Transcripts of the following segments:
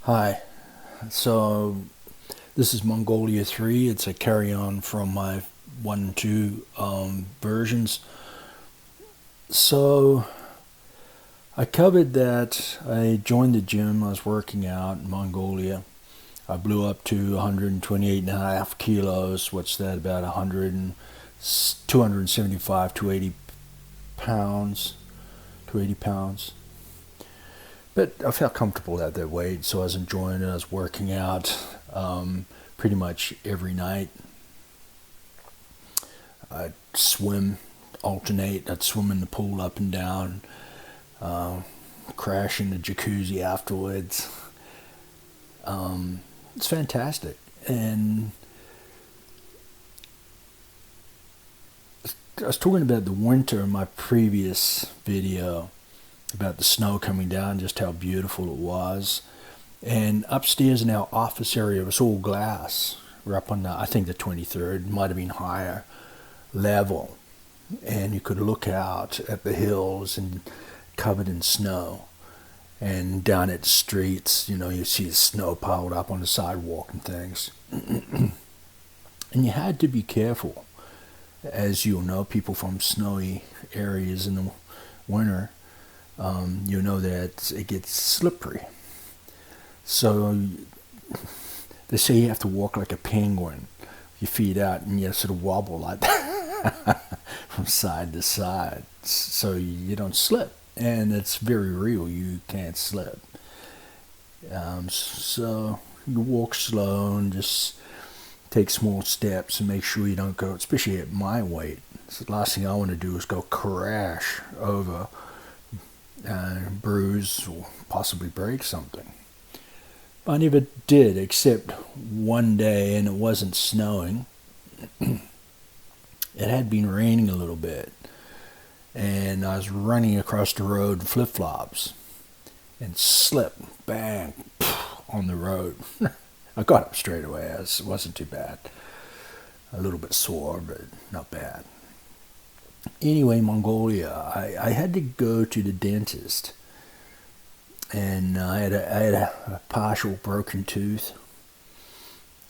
Hi. So this is Mongolia 3. It's a carry-on from my 1 and 2 versions. So I covered that I joined the gym. I was working out in Mongolia. I blew up to 128 and a half kilos. What's that? About 275 to 80 pounds. To 80 pounds. But I felt comfortable at that weight, so I was enjoying it. I was working out pretty much every night. I'd swim, alternate. I'd swim in the pool up and down, uh, crash in the jacuzzi afterwards. It's fantastic. And I was talking about the winter in my previous video about the snow coming down, just how beautiful it was. And upstairs in our office area, it was all glass. We're up on I think the 23rd, might have been higher level. And you could look out at the hills and covered in snow. And down at the streets, you see the snow piled up on the sidewalk and things. And you had to be careful. As you'll know, people from snowy areas in the winter, you know that it gets slippery. So they say you have to walk like a penguin, your feet out, and you sort of wobble like that from side to side, so you don't slip. And it's very real. You can't slip. So you walk slow and just take small steps and make sure you don't go, especially at my weight. So the last thing I want to do is go crash over, bruise, or possibly break something. I never did, except one day, and it wasn't snowing. It had been raining a little bit, and I was running across the road in flip-flops and slipped, bang, on the road. I got up straight away. It wasn't too bad. A little bit sore, but not bad. Anyway, Mongolia, I had to go to the dentist, and I had a partial broken tooth,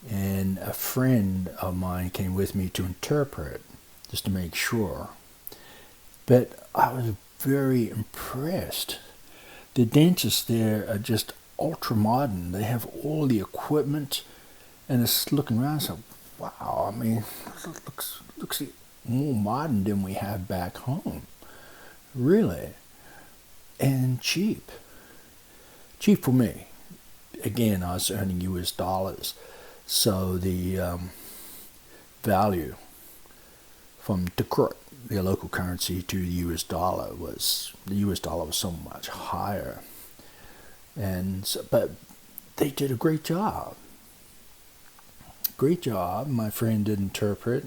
and a friend of mine came with me to interpret, just to make sure. But I was very impressed. The dentists there are just ultra modern. They have all the equipment, and it's looking around, so wow. I mean, it looks more modern than we have back home, really, and cheap. Cheap for me. Again, I was earning US dollars, so the value from their local currency, to the US dollar was so much higher. And so, but they did a great job. Great job. My friend did interpret,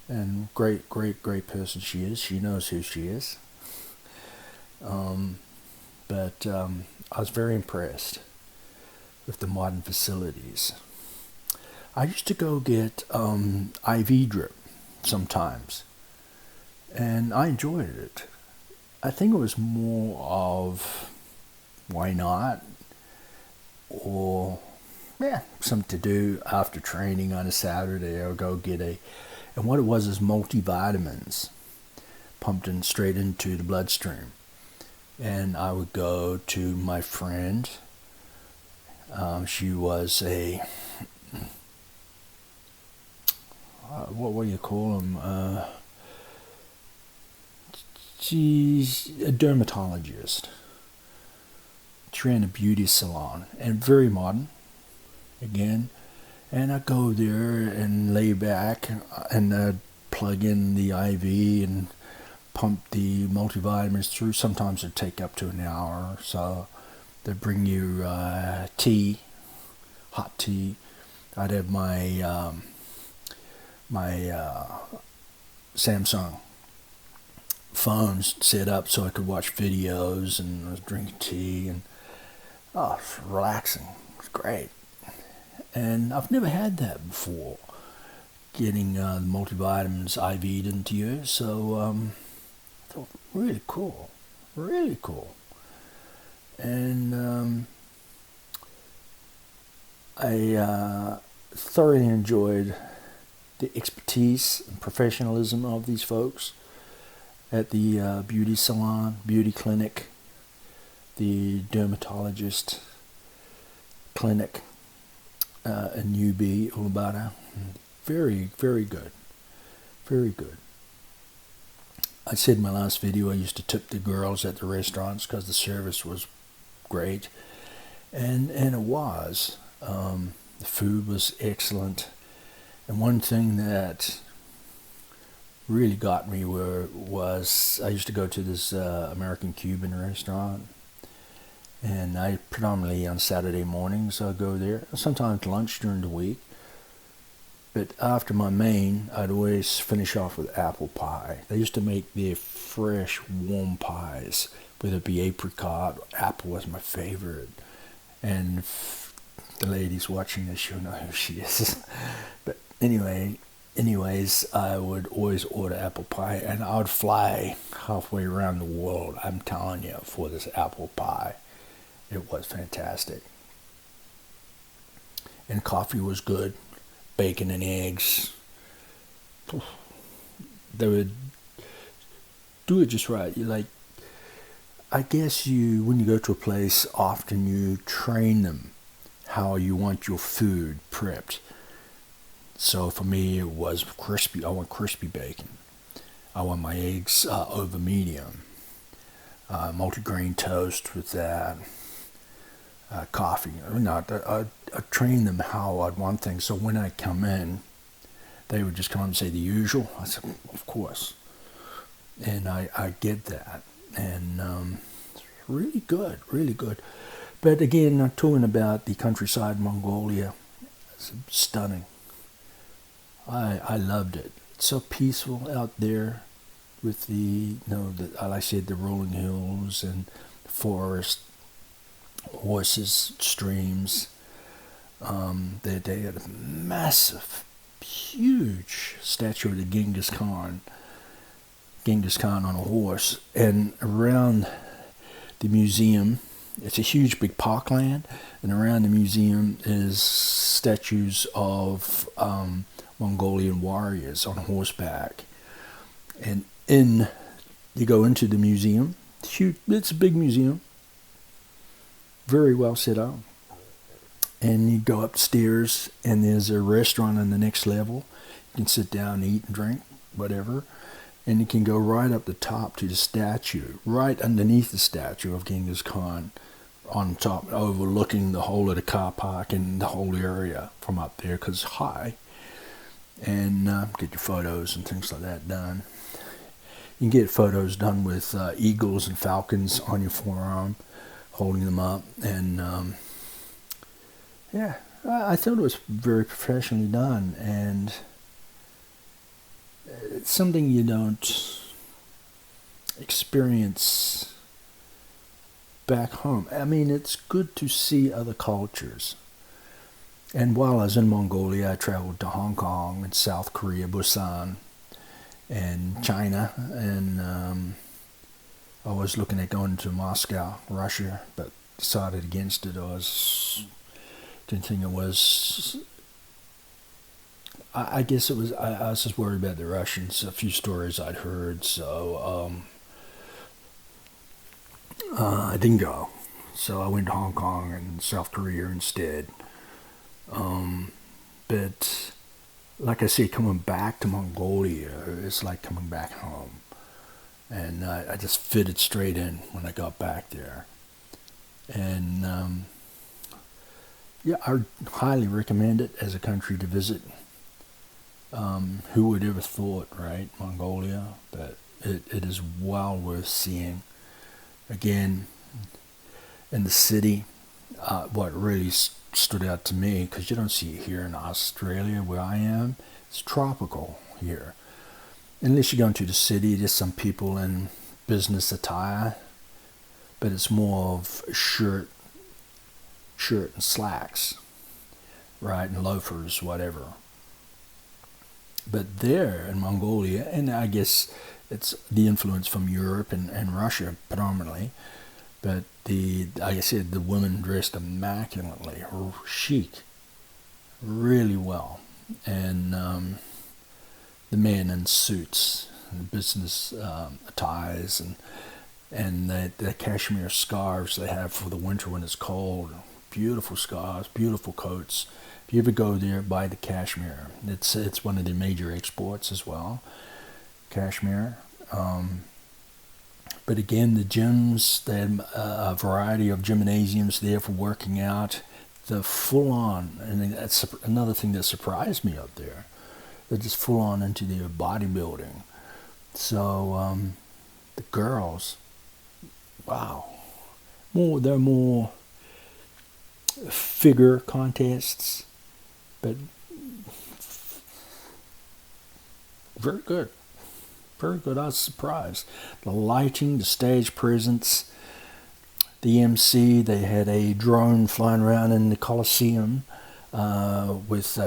and great person she is. She knows who she is. But I was very impressed with the modern facilities. I used to go get IV drip sometimes, and I enjoyed it. I think it was more of why not, or something to do after training on a Saturday. I would go get and what it was is multivitamins pumped in straight into the bloodstream. And I would go to my friend. She was what do you call them? She's a dermatologist. She ran a beauty salon, and very modern, again. And I go there and lay back, and I'd plug in the IV and pump the multivitamins through. Sometimes it'd take up to an hour or so. They'd bring you tea, hot tea. I'd have my Samsung phones set up so I could watch videos, and I was drinking tea, and it's relaxing. It's great. And I've never had that before, getting the multivitamins IV'd into you. So I thought, really cool. And I thoroughly enjoyed the expertise and professionalism of these folks at the beauty salon, beauty clinic, the dermatologist clinic in UB, Uluwatu. Very, very good. Very good. I said in my last video I used to tip the girls at the restaurants because the service was great. And it was. The food was excellent. And one thing that really got me was I used to go to this American-Cuban restaurant. And I predominantly on Saturday mornings I'd go there. Sometimes lunch during the week. But after my main, I'd always finish off with apple pie. They used to make their fresh, warm pies, whether it be apricot or apple was my favorite. And the ladies watching this, you'll know who she is. But anyways, I would always order apple pie, and I would fly halfway around the world, I'm telling you, for this apple pie. It was fantastic. And coffee was good. Bacon and eggs. They would do it just right. I guess when you go to a place, often you train them how you want your food prepped. So for me, it was crispy. I want crispy bacon. I want my eggs over medium. Multi-grain toast with that. Coffee. I trained them how I'd want things. So when I come in, they would just come up and say the usual. I said, of course. And I get that. And it's really good, really good. But again, I'm talking about the countryside, Mongolia. It's stunning. I loved it. It's so peaceful out there with like I said, the rolling hills and the forest. Horses, streams. They had a massive, huge statue of the Genghis Khan on a horse, and around the museum, it's a huge big parkland, and around the museum is statues of Mongolian warriors on horseback, and you go into the museum. It's a big museum. Very well set up. And you go upstairs and there's a restaurant on the next level. You can sit down, eat and drink, whatever. And you can go right up the top to the statue, right underneath the statue of Genghis Khan, on top, overlooking the whole of the car park and the whole area from up there because it's high. And get your photos and things like that done. You can get photos done with eagles and falcons on your forearm, holding them up, and I thought it was very professionally done, and it's something you don't experience back home. I mean, it's good to see other cultures. And while I was in Mongolia, I traveled to Hong Kong and South Korea, Busan, and China, and I was looking at going to Moscow, Russia, but decided against it. Didn't think it was. I guess it was. I was just worried about the Russians. A few stories I'd heard, so I didn't go. So I went to Hong Kong and South Korea instead. But like I say, coming back to Mongolia, it's like coming back home. And I just fitted straight in when I got back there. And I highly recommend it as a country to visit. Who would ever thought, right? Mongolia. But it is well worth seeing. Again, in the city, what really stood out to me, because you don't see it here in Australia where I am, it's tropical here. Unless you go into the city, there's some people in business attire, but it's more of shirt and slacks, right, and loafers, whatever. But there in Mongolia, and I guess it's the influence from Europe and Russia predominantly, but like I said, the women dressed immaculately, chic, really well. And the men in suits, and business ties, and the cashmere scarves they have for the winter when it's cold. Beautiful scarves, beautiful coats. If you ever go there, buy the cashmere. It's one of the major exports as well, cashmere. But again, the gyms, they had a variety of gymnasiums there for working out. The full on, and that's another thing that surprised me up there. They're just full on into their bodybuilding. So the girls, wow, they're more figure contests, but very good. Very good. I was surprised. The lighting, the stage presence, the MC. They had a drone flying around in the Coliseum with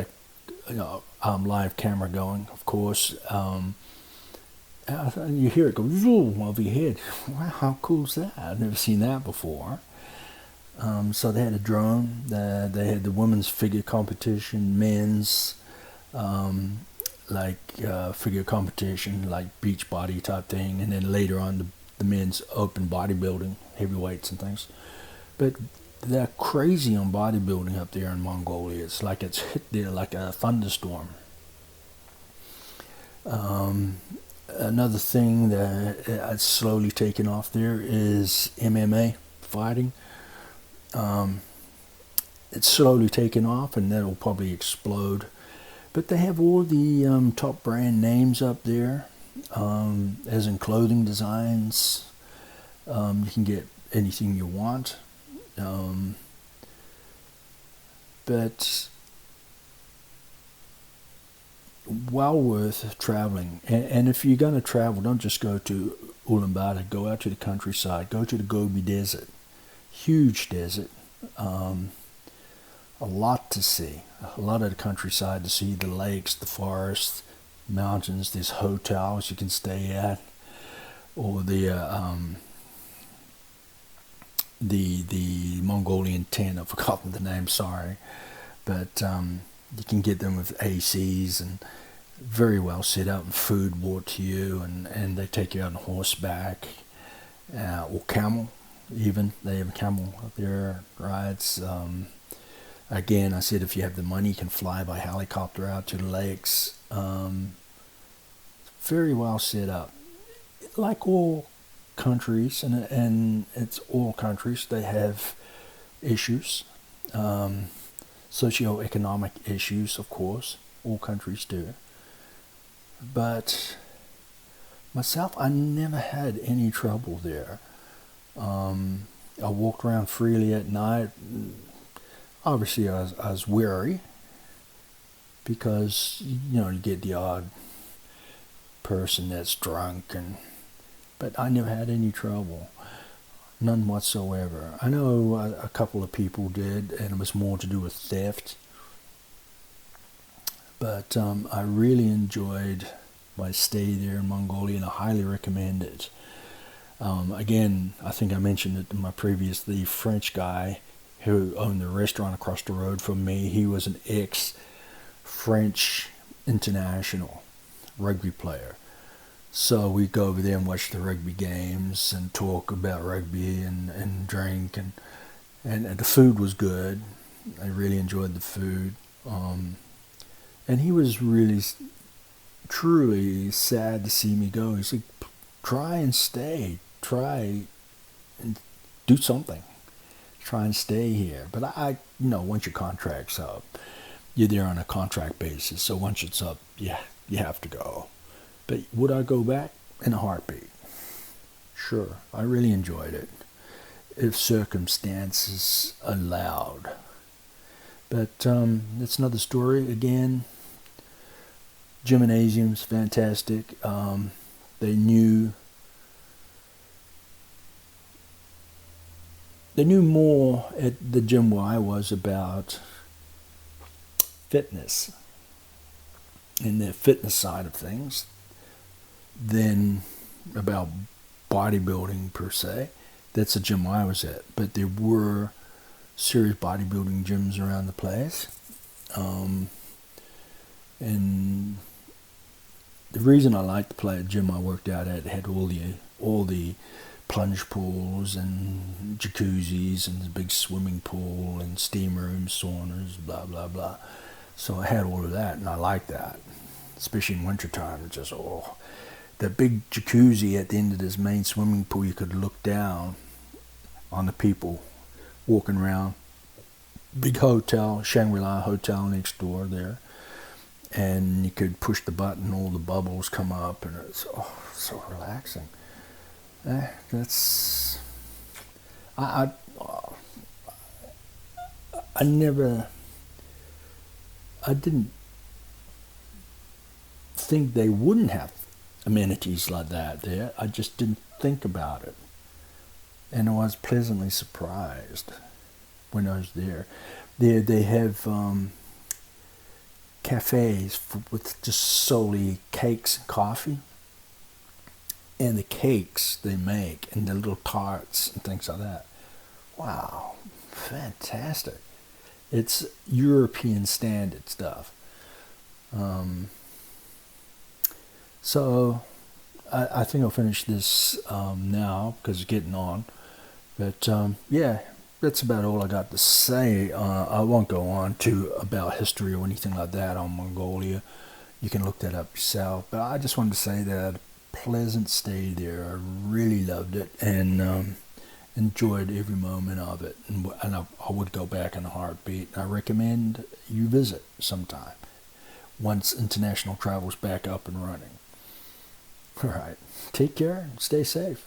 live camera going, of course. You hear it go zoom over your head. Wow, how cool is that? I've never seen that before. So they had a drone. They had the women's figure competition, men's figure competition, like beach body type thing, and then later on the men's open bodybuilding, heavyweights and things. But they're crazy on bodybuilding up there in Mongolia. It's like it's hit there like a thunderstorm. Another thing that has slowly taken off there is MMA fighting. It's slowly taken off, and that'll probably explode. But they have all the top brand names up there, as in clothing designs. You can get anything you want. But well worth traveling. And if you're going to travel, don't just go to Ulaanbaatar. Go out to the countryside. Go to the Gobi Desert. Huge desert. A lot to see. A lot of the countryside to see. The lakes, the forests, mountains. There's hotels you can stay at. Or the Mongolian tent. I've forgotten the name, sorry. But you can get them with ACs and very well set up, and food brought to you, and they take you out on horseback or camel even. They have a camel up there, rides. Again, I said if you have the money, you can fly by helicopter out to the lakes. Very well set up. Like all countries, and it's all countries, they have issues. Socio-economic issues, of course. All countries do. But myself, I never had any trouble there. I walked around freely at night. Obviously, I was wary because you get the odd person that's drunk, but I never had any trouble, none whatsoever. I know a couple of people did, and it was more to do with theft. But I really enjoyed my stay there in Mongolia, and I highly recommend it. Again, I think I mentioned it in my previous, the French guy who owned the restaurant across the road from me, he was an ex-French international rugby player. So we'd go over there and watch the rugby games and talk about rugby and drink, and the food was good. I really enjoyed the food. And he was really, truly sad to see me go. He said, try and stay. Try and do something. Try and stay here. But once your contract's up, you're there on a contract basis. So once it's up, yeah, you have to go. But would I go back? In a heartbeat. Sure, I really enjoyed it. If circumstances allowed. But that's another story. Again, gymnasiums, fantastic. They knew more at the gym where I was about fitness and the fitness side of things than about bodybuilding per se. That's the gym I was at. But there were serious bodybuilding gyms around the place. And the reason I liked to play at the gym I worked out at had all the plunge pools and jacuzzis and the big swimming pool and steam rooms, saunas, blah blah blah. So I had all of that, and I liked that, especially in wintertime. It's just the big jacuzzi at the end of this main swimming pool. You could look down on the people walking around. Big hotel, Shangri-La Hotel next door there, and you could push the button, all the bubbles come up, and it's so relaxing. That's I, I I never I didn't think they wouldn't have amenities like that there. I just didn't think about it, and I was pleasantly surprised when I was there. They have cafes with just solely cakes and coffee, and the cakes they make and the little tarts and things like that. Wow, fantastic! It's European standard stuff. Um, so I think I'll finish this now because it's getting on. But yeah, that's about all I got to say. I won't go on to about history or anything like that on Mongolia. You can look that up yourself. But I just wanted to say that I had a pleasant stay there. I really loved it and enjoyed every moment of it. And I would go back in a heartbeat. I recommend you visit sometime once international travel's back up and running. All right. Take care and stay safe.